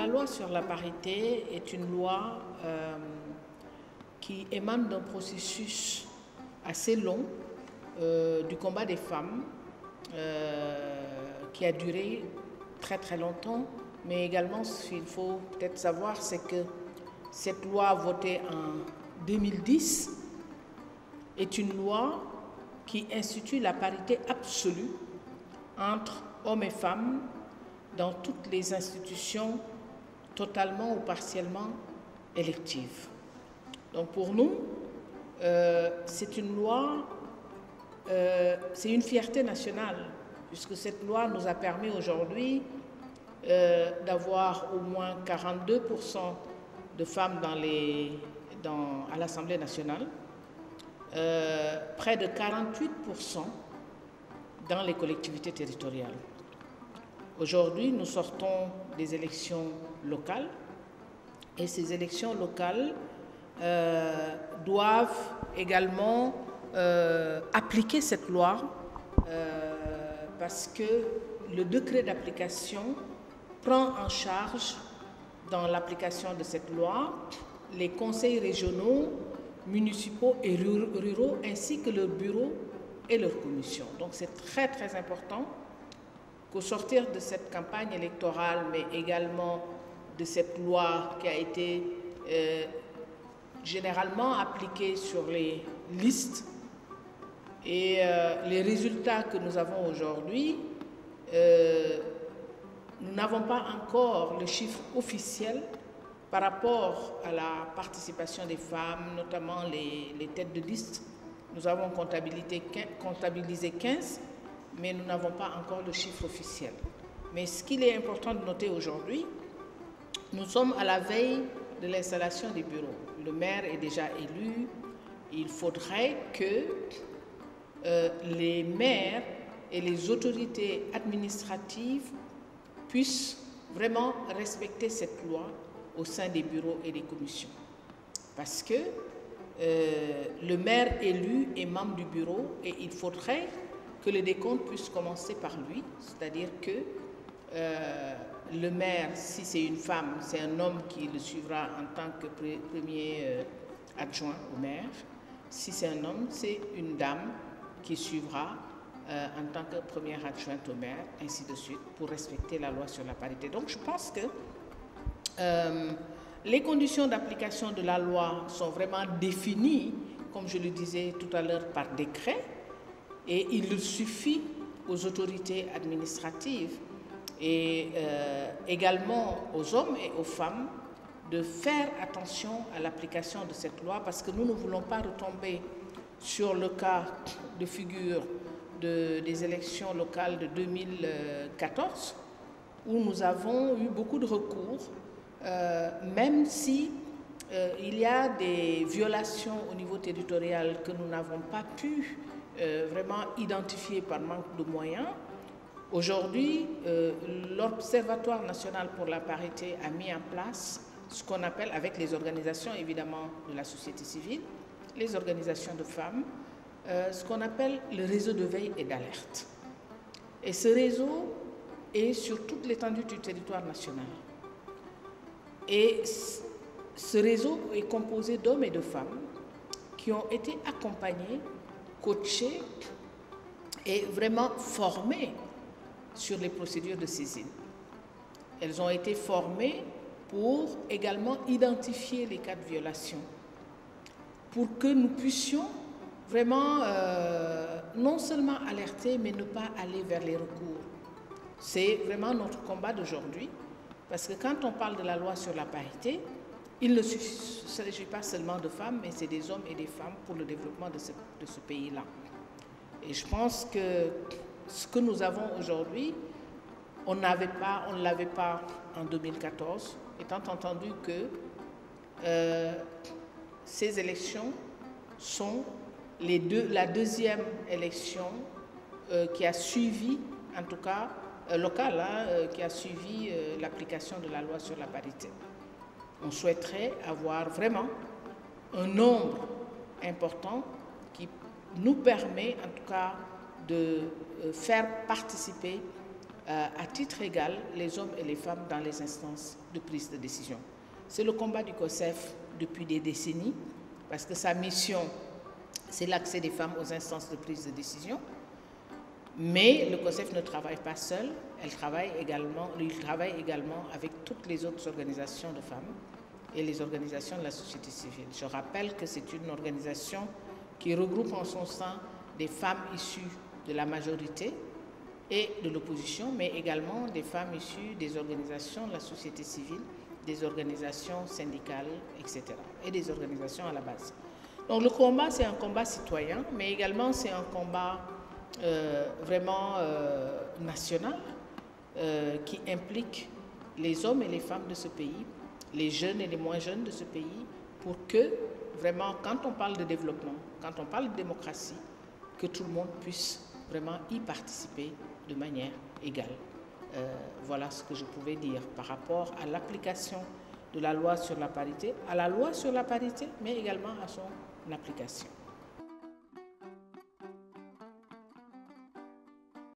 La loi sur la parité est une loi qui émane d'un processus assez long du combat des femmes qui a duré très très longtemps, mais également ce qu'il faut peut-être savoir, c'est que cette loi votée en 2010 est une loi qui institue la parité absolue entre hommes et femmes dans toutes les institutions totalement ou partiellement électives. Donc pour nous, c'est une loi, c'est une fierté nationale, puisque cette loi nous a permis aujourd'hui d'avoir au moins 42% de femmes à l'Assemblée nationale, près de 48% dans les collectivités territoriales. Aujourd'hui, nous sortons des élections locales et ces élections locales doivent également appliquer cette loi parce que le décret d'application prend en charge dans l'application de cette loi les conseils régionaux, municipaux et ruraux ainsi que leurs bureaux et leurs commissions. Donc c'est très très important qu'au sortir de cette campagne électorale, mais également de cette loi qui a été généralement appliquée sur les listes et les résultats que nous avons aujourd'hui, nous n'avons pas encore le chiffre officiel par rapport à la participation des femmes, notamment les têtes de liste. Nous avons comptabilisé 15, mais nous n'avons pas encore le chiffre officiel. Mais ce qu'il est important de noter aujourd'hui, nous sommes à la veille de l'installation des bureaux. Le maire est déjà élu. Il faudrait que les maires et les autorités administratives puissent vraiment respecter cette loi au sein des bureaux et des commissions. Parce que le maire élu est membre du bureau et il faudrait que le décompte puisse commencer par lui, c'est-à-dire que le maire, si c'est une femme, c'est un homme qui le suivra en tant que premier adjoint au maire. Si c'est un homme, c'est une dame qui suivra en tant que première adjointe au maire, ainsi de suite, pour respecter la loi sur la parité. Donc je pense que les conditions d'application de la loi sont vraiment définies, comme je le disais tout à l'heure, par décret, et il suffit aux autorités administratives et également aux hommes et aux femmes de faire attention à l'application de cette loi, parce que nous ne voulons pas retomber sur le cas de figure des élections locales de 2014, où nous avons eu beaucoup de recours, même si il y a des violations au niveau territorial que nous n'avons pas pu vraiment identifier par manque de moyens. Aujourd'hui, l'Observatoire national pour la parité a mis en place ce qu'on appelle, avec les organisations évidemment de la société civile, les organisations de femmes, ce qu'on appelle le réseau de veille et d'alerte. Et ce réseau est sur toute l'étendue du territoire national. Et ce réseau est composé d'hommes et de femmes qui ont été accompagnés, coachés et vraiment formés sur les procédures de saisine. Elles ont été formées pour également identifier les cas de violation, pour que nous puissions vraiment non seulement alerter, mais ne pas aller vers les recours. C'est vraiment notre combat d'aujourd'hui, parce que quand on parle de la loi sur la parité, il ne s'agit pas seulement de femmes, mais c'est des hommes et des femmes pour le développement de ce pays-là. Et je pense que ce que nous avons aujourd'hui, on ne l'avait pas en 2014, étant entendu que ces élections sont la deuxième élection qui a suivi, en tout cas locale, qui a suivi l'application de la loi sur la parité. On souhaiterait avoir vraiment un nombre important qui nous permet en tout cas de faire participer à titre égal les hommes et les femmes dans les instances de prise de décision. C'est le combat du COSEF depuis des décennies, parce que sa mission, c'est l'accès des femmes aux instances de prise de décision. Mais le COSEF ne travaille pas seul, il travaille également avec toutes les autres organisations de femmes et les organisations de la société civile. Je rappelle que c'est une organisation qui regroupe en son sein des femmes issues de la majorité et de l'opposition, mais également des femmes issues des organisations de la société civile, des organisations syndicales, etc. et des organisations à la base. Donc le combat, c'est un combat citoyen, mais également c'est un combat vraiment national qui implique les hommes et les femmes de ce pays, les jeunes et les moins jeunes de ce pays, pour que vraiment, quand on parle de développement, quand on parle de démocratie, que tout le monde puisse vraiment y participer de manière égale. Voilà ce que je pouvais dire par rapport à l'application de la loi sur la parité, mais également à son application.